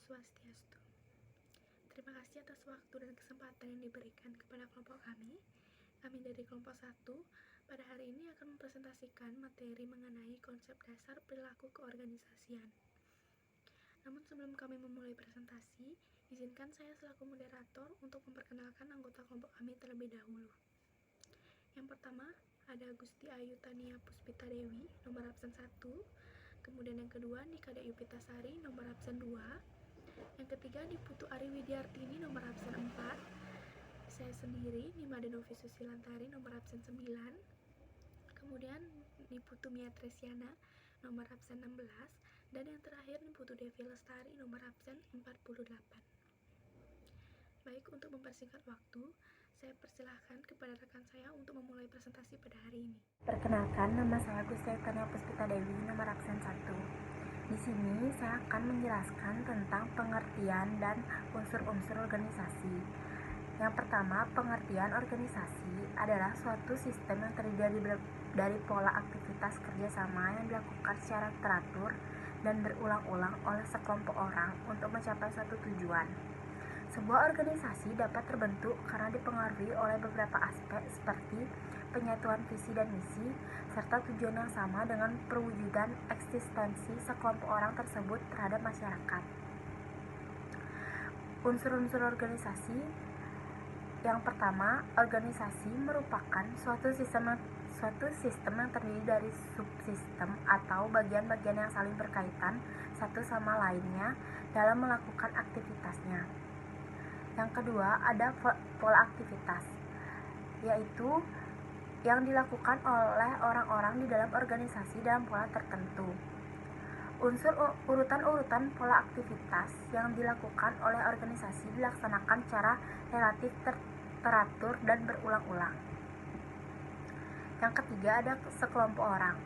Swastiastu. Terima kasih atas waktu dan kesempatan yang diberikan kepada kelompok kami. Kami dari kelompok 1 pada hari ini akan mempresentasikan materi mengenai konsep dasar perilaku keorganisasian. Namun sebelum kami memulai presentasi, izinkan saya selaku moderator untuk memperkenalkan anggota kelompok kami terlebih dahulu. Yang pertama, ada Gusti Ayu Tania Puspita Dewi, nomor absen 1. Kemudian yang kedua, Nikada Yupitasari, nomor absen 2. Yang ketiga, Diputu Ari Widiartini, nomor absen 4. Saya sendiri, Nimade Novi Susilantari, nomor absen 9. Kemudian Niputu Mia Tresiana, nomor absen 16. Dan yang terakhir, Niputu Devi Lestari, nomor absen 48. Baik, untuk mempersingkat waktu, saya persilahkan kepada rekan saya untuk memulai presentasi pada hari ini. Perkenalkan, nama saya Gusti Ayu Tania Puspita Dewi, nomor absen 1. Di sini saya akan menjelaskan tentang pengertian dan unsur-unsur organisasi. Yang pertama, pengertian organisasi adalah suatu sistem yang terdiri dari pola aktivitas kerjasama yang dilakukan secara teratur dan berulang-ulang oleh sekelompok orang untuk mencapai suatu tujuan. Sebuah organisasi dapat terbentuk karena dipengaruhi oleh beberapa aspek seperti penyatuan visi dan misi, serta tujuan yang sama dengan perwujudan eksistensi sekelompok orang tersebut terhadap masyarakat. Unsur-unsur organisasi. Yang pertama, organisasi merupakan suatu sistem yang terdiri dari subsistem atau bagian-bagian yang saling berkaitan satu sama lainnya dalam melakukan aktivitasnya. Yang kedua, ada pola aktivitas, yaitu yang dilakukan oleh orang-orang di dalam organisasi dalam pola tertentu. Urutan-urutan pola aktivitas yang dilakukan oleh organisasi dilaksanakan secara relatif teratur dan berulang-ulang. Yang ketiga, ada sekelompok orang.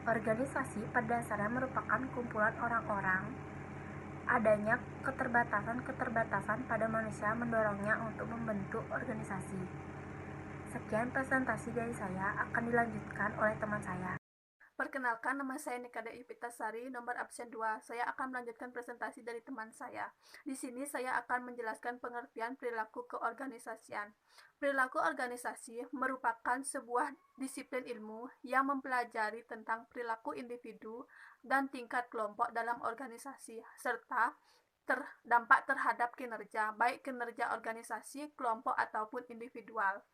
Organisasi pada dasarnya merupakan kumpulan orang-orang. Adanya keterbatasan pada manusia mendorongnya untuk membentuk organisasi. Sekian presentasi dari saya, akan dilanjutkan oleh teman saya. Perkenalkan, nama saya Nikada Yupitasari, nomor absen 2. Saya akan melanjutkan presentasi dari teman saya. Di sini saya akan menjelaskan pengertian perilaku keorganisasian. Perilaku organisasi merupakan sebuah disiplin ilmu yang mempelajari tentang perilaku individu dan tingkat kelompok dalam organisasi, serta dampak terhadap kinerja, baik kinerja organisasi, kelompok, ataupun individual.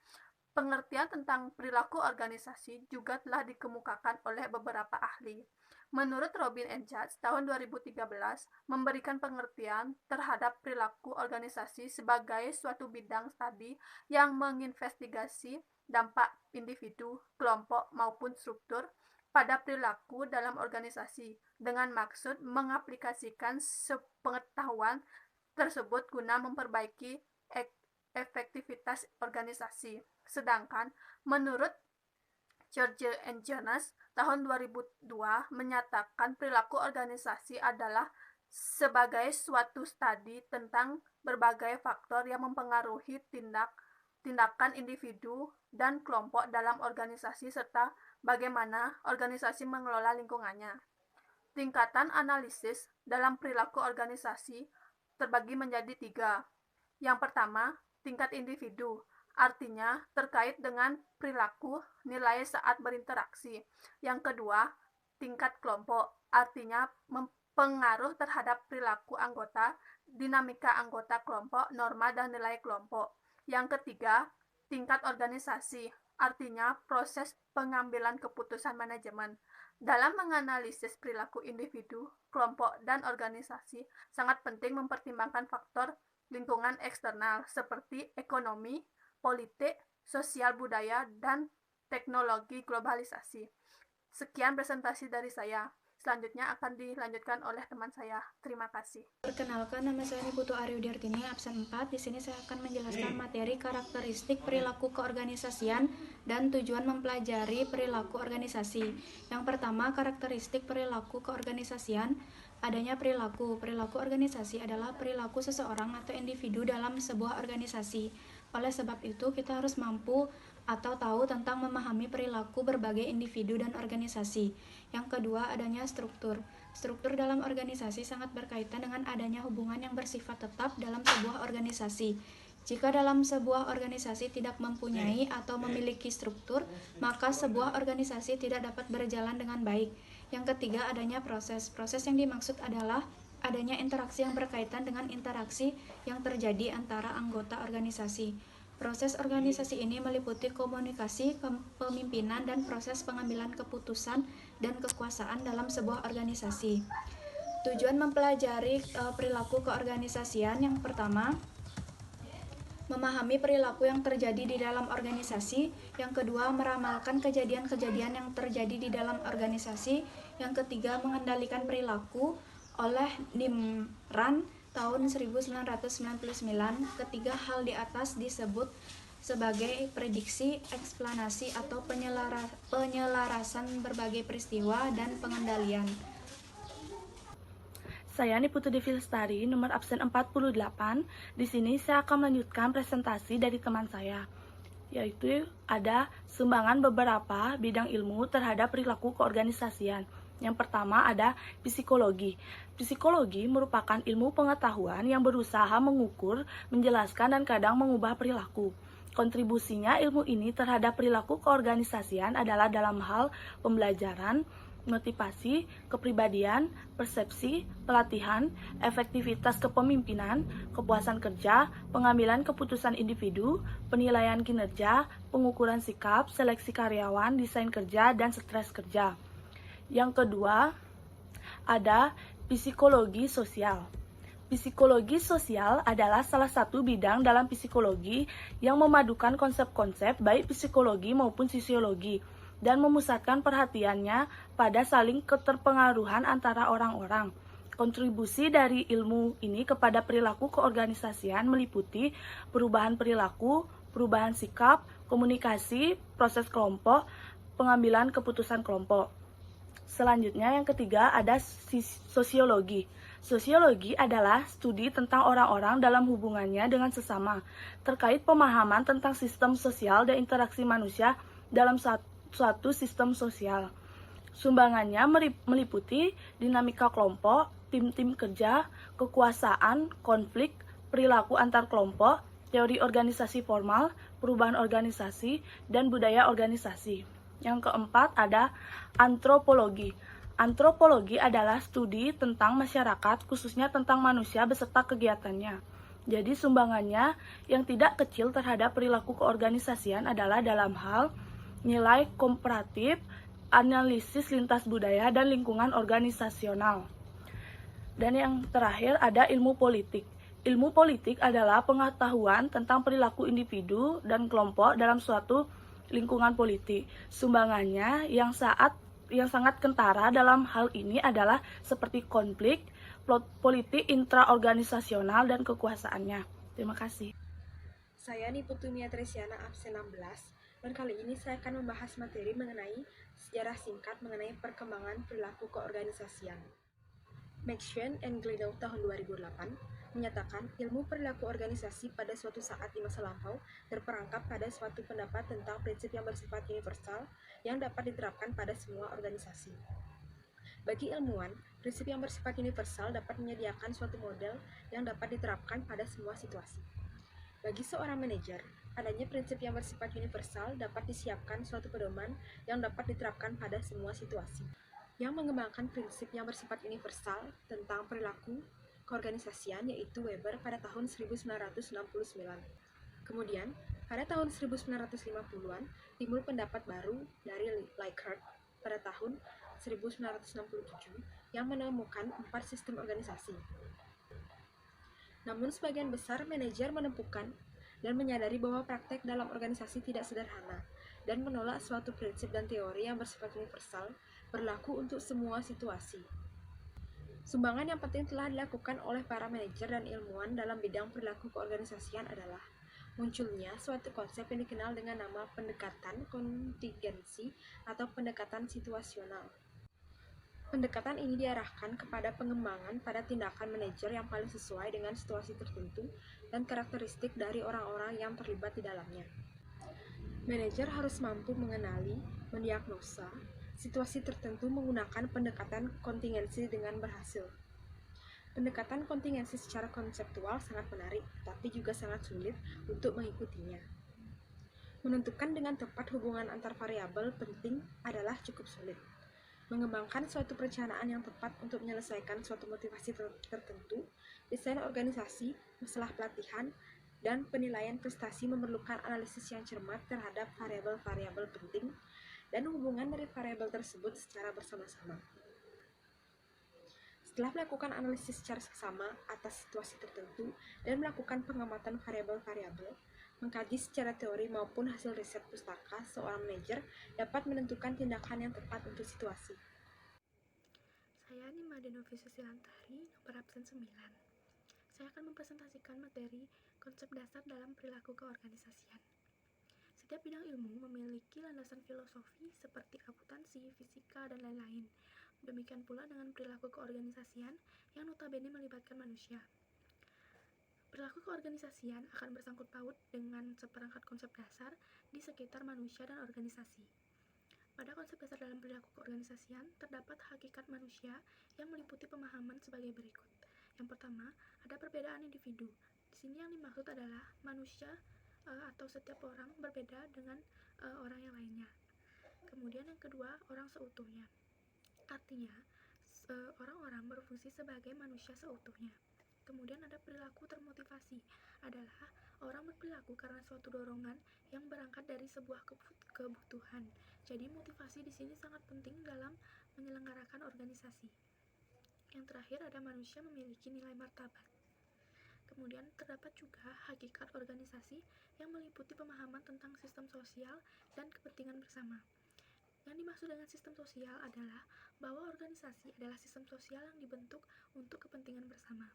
Pengertian tentang perilaku organisasi juga telah dikemukakan oleh beberapa ahli. Menurut Robin and Judge, tahun 2013 memberikan pengertian terhadap perilaku organisasi sebagai suatu bidang studi yang menginvestigasi dampak individu, kelompok, maupun struktur pada perilaku dalam organisasi dengan maksud mengaplikasikan pengetahuan tersebut guna memperbaiki efektivitas organisasi. Sedangkan menurut George and Jonas tahun 2002 menyatakan perilaku organisasi adalah sebagai suatu studi tentang berbagai faktor yang mempengaruhi tindakan individu dan kelompok dalam organisasi serta bagaimana organisasi mengelola lingkungannya. Tingkatan analisis dalam perilaku organisasi terbagi menjadi 3. Yang pertama, tingkat individu, artinya terkait dengan perilaku nilai saat berinteraksi. Yang kedua, tingkat kelompok, artinya pengaruh terhadap perilaku anggota, dinamika anggota kelompok, norma dan nilai kelompok. Yang ketiga, tingkat organisasi, artinya proses pengambilan keputusan manajemen. Dalam menganalisis perilaku individu, kelompok, dan organisasi, sangat penting mempertimbangkan faktor lingkungan eksternal seperti ekonomi, politik, sosial budaya, dan teknologi globalisasi. Sekian presentasi dari saya. Selanjutnya akan dilanjutkan oleh teman saya. Terima kasih. Perkenalkan, nama saya Niputu Ari Widiartini, absen 4. Di sini saya akan menjelaskan materi karakteristik perilaku keorganisasian dan tujuan mempelajari perilaku organisasi. Yang pertama, karakteristik perilaku keorganisasian. Adanya perilaku. Perilaku organisasi adalah perilaku seseorang atau individu dalam sebuah organisasi. Oleh sebab itu, kita harus mampu atau tahu tentang memahami perilaku berbagai individu dan organisasi. Yang kedua, adanya struktur. Struktur dalam organisasi sangat berkaitan dengan adanya hubungan yang bersifat tetap dalam sebuah organisasi. Jika dalam sebuah organisasi tidak mempunyai atau memiliki struktur, maka sebuah organisasi tidak dapat berjalan dengan baik. Yang ketiga, adanya proses. Proses yang dimaksud adalah adanya interaksi yang berkaitan dengan interaksi yang terjadi antara anggota organisasi. Proses organisasi ini meliputi komunikasi, kepemimpinan, dan proses pengambilan keputusan dan kekuasaan dalam sebuah organisasi. Tujuan mempelajari perilaku keorganisasian yang pertama, memahami perilaku yang terjadi di dalam organisasi. Yang kedua, meramalkan kejadian-kejadian yang terjadi di dalam organisasi. Yang ketiga, mengendalikan perilaku oleh Nimran tahun 1999. Ketiga hal di atas disebut sebagai prediksi, eksplanasi, atau penyelarasan berbagai peristiwa dan pengendalian. Saya Niputu Devi Lestari, nomor absen 48. Di sini saya akan melanjutkan presentasi dari teman saya, yaitu ada sumbangan beberapa bidang ilmu terhadap perilaku keorganisasian. Yang pertama ada psikologi. Psikologi merupakan ilmu pengetahuan yang berusaha mengukur, menjelaskan, dan kadang mengubah perilaku. Kontribusinya ilmu ini terhadap perilaku keorganisasian adalah dalam hal pembelajaran, motivasi, kepribadian, persepsi, pelatihan, efektivitas kepemimpinan, kepuasan kerja, pengambilan keputusan individu, penilaian kinerja, pengukuran sikap, seleksi karyawan, desain kerja, dan stres kerja. Yang kedua, ada psikologi sosial. Psikologi sosial adalah salah satu bidang dalam psikologi yang memadukan konsep-konsep baik psikologi maupun sosiologi dan memusatkan perhatiannya pada saling keterpengaruhan antara orang-orang. Kontribusi dari ilmu ini kepada perilaku keorganisasian meliputi perubahan perilaku, perubahan sikap, komunikasi, proses kelompok, pengambilan keputusan kelompok. Selanjutnya yang ketiga ada sosiologi. Sosiologi adalah studi tentang orang-orang dalam hubungannya dengan sesama, terkait pemahaman tentang sistem sosial dan interaksi manusia dalam suatu sistem sosial. Sumbangannya meliputi dinamika kelompok, tim-tim kerja, kekuasaan, konflik, perilaku antar kelompok, teori organisasi formal, perubahan organisasi, dan budaya organisasi. Yang keempat ada antropologi. Antropologi adalah studi tentang masyarakat, khususnya tentang manusia beserta kegiatannya. Jadi sumbangannya yang tidak kecil terhadap perilaku keorganisasian adalah dalam hal nilai komparatif, analisis lintas budaya, dan lingkungan organisasional. Dan yang terakhir ada ilmu politik. Ilmu politik adalah pengetahuan tentang perilaku individu dan kelompok dalam suatu lingkungan politik. Sumbangannya yang sangat kentara dalam hal ini adalah seperti konflik, politik intraorganisasional, dan kekuasaannya. Terima kasih. Saya Niputu Mia Tresiana absen 16, dan kali ini saya akan membahas materi mengenai sejarah singkat mengenai perkembangan perilaku keorganisasian. McShane and Gledau tahun 2008 menyatakan ilmu perilaku organisasi pada suatu saat di masa lampau terperangkap pada suatu pendapat tentang prinsip yang bersifat universal yang dapat diterapkan pada semua organisasi. Bagi ilmuwan, prinsip yang bersifat universal dapat menyediakan suatu model yang dapat diterapkan pada semua situasi. Bagi seorang manajer, adanya prinsip yang bersifat universal dapat disiapkan suatu pedoman yang dapat diterapkan pada semua situasi. Yang mengembangkan prinsip yang bersifat universal tentang perilaku keorganisasian yaitu Weber pada tahun 1969. Kemudian, pada tahun 1950-an, timbul pendapat baru dari Likert pada tahun 1967 yang menemukan 4 sistem organisasi. Namun sebagian besar manajer menemukan dan menyadari bahwa praktek dalam organisasi tidak sederhana dan menolak suatu prinsip dan teori yang bersifat universal berlaku untuk semua situasi. Sumbangan yang penting telah dilakukan oleh para manajer dan ilmuwan dalam bidang perilaku keorganisasian adalah munculnya suatu konsep yang dikenal dengan nama pendekatan kontingensi atau pendekatan situasional. Pendekatan ini diarahkan kepada pengembangan pada tindakan manajer yang paling sesuai dengan situasi tertentu dan karakteristik dari orang-orang yang terlibat di dalamnya. Manajer harus mampu mengenali, mendiagnosa, situasi tertentu menggunakan pendekatan kontingensi dengan berhasil. Pendekatan kontingensi secara konseptual sangat menarik, tapi juga sangat sulit untuk mengikutinya. Menentukan dengan tepat hubungan antar variabel penting adalah cukup sulit. Mengembangkan suatu perencanaan yang tepat untuk menyelesaikan suatu motivasi tertentu, desain organisasi, masalah pelatihan, dan penilaian prestasi memerlukan analisis yang cermat terhadap variabel-variabel penting dan hubungan dari variabel tersebut secara bersama-sama. Setelah melakukan analisis secara seksama atas situasi tertentu dan melakukan pengamatan variabel-variabel, mengkaji secara teori maupun hasil riset pustaka, seorang manajer dapat menentukan tindakan yang tepat untuk situasi. Saya Nima Denovi Susilantari, nomor absen 9. Saya akan mempresentasikan materi konsep dasar dalam perilaku keorganisasian. Setiap bidang ilmu memiliki landasan filosofi seperti akuntansi, fisika, dan lain-lain. Demikian pula dengan perilaku keorganisasian yang notabene melibatkan manusia. Perilaku keorganisasian akan bersangkut paut dengan seperangkat konsep dasar di sekitar manusia dan organisasi. Pada konsep dasar dalam perilaku keorganisasian terdapat hakikat manusia yang meliputi pemahaman sebagai berikut. Yang pertama, ada perbedaan individu. Di sini yang dimaksud adalah manusia atau setiap orang berbeda dengan orang yang lainnya. Kemudian yang kedua, orang seutuhnya. Artinya, orang-orang berfungsi sebagai manusia seutuhnya. Kemudian ada perilaku termotivasi, adalah orang berperilaku karena suatu dorongan yang berangkat dari sebuah kebutuhan. Jadi motivasi di sini sangat penting dalam menyelenggarakan organisasi. Yang terakhir ada manusia memiliki nilai martabat. Kemudian terdapat juga hakikat organisasi yang meliputi pemahaman tentang sistem sosial dan kepentingan bersama. Yang dimaksud dengan sistem sosial adalah bahwa organisasi adalah sistem sosial yang dibentuk untuk kepentingan bersama.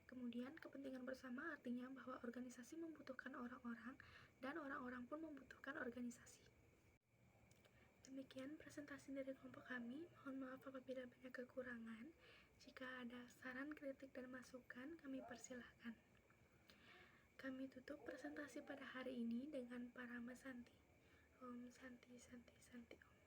Kemudian kepentingan bersama artinya bahwa organisasi membutuhkan orang-orang dan orang-orang pun membutuhkan organisasi. Demikian presentasi dari kelompok kami. Mohon maaf apabila banyak kekurangan. Jika ada saran, kritik, dan masukan, kami persilahkan. Kami tutup presentasi pada hari ini dengan Parama Santi. Om Santi Santi Santi Om.